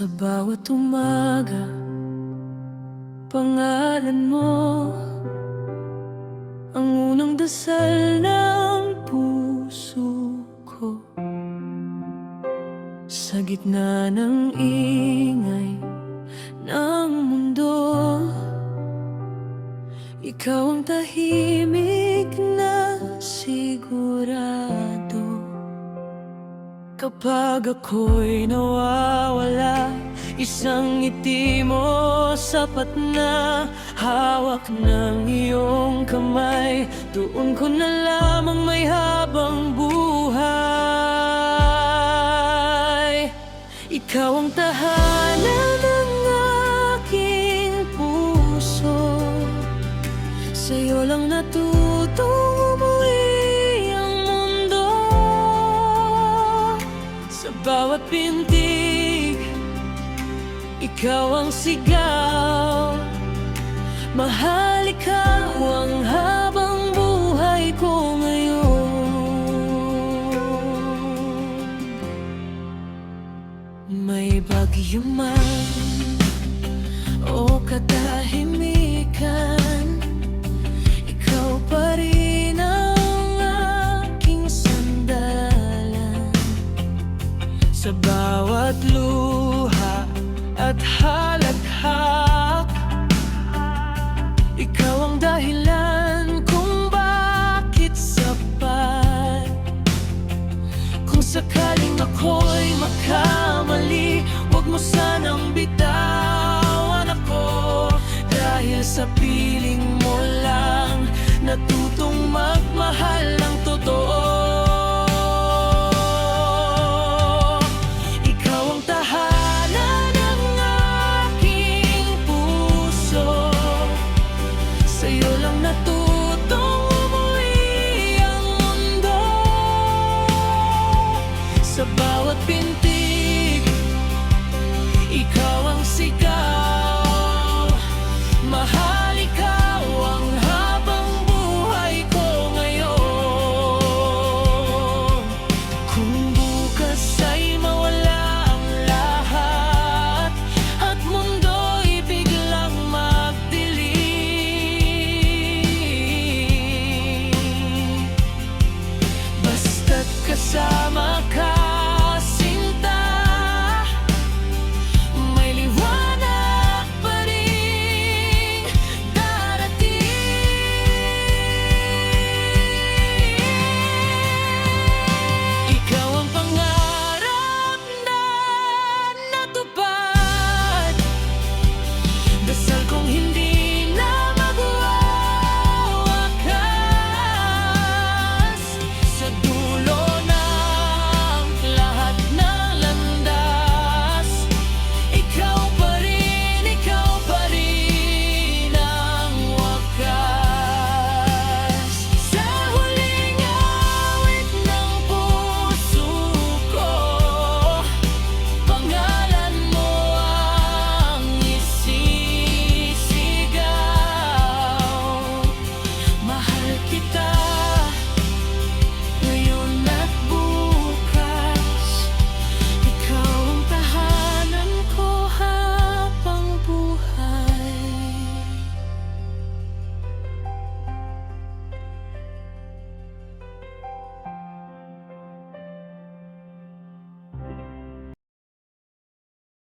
Sa bawat umaga, pangalan mo ang unang dasal ng puso ko. Sa gitna ng ingay ng mundo, ikaw ang tahimik na sigurado. Kapag ako'y nawawala, isang ngiti mo sapat na. Hawak ng iyong kamay, doon ko na lamang may habang buhay. Ikaw ang tahanan ng aking puso, sa'yo lang natutong umuwi ang mundo. Sa bawat pintig, ikaw ang sigaw. Mahal ikaw ang habang buhay ko ngayon. May bagyo man o katahimikan, ikaw pa rin ang aking sandalan. Sa bawat luha at halakhak, ikaw ang dahilan kung bakit sapat. Kung sakaling ako'y makamali, huwag mo sanang bitawan ako. Dahil sa piling mo lang natutong magmahal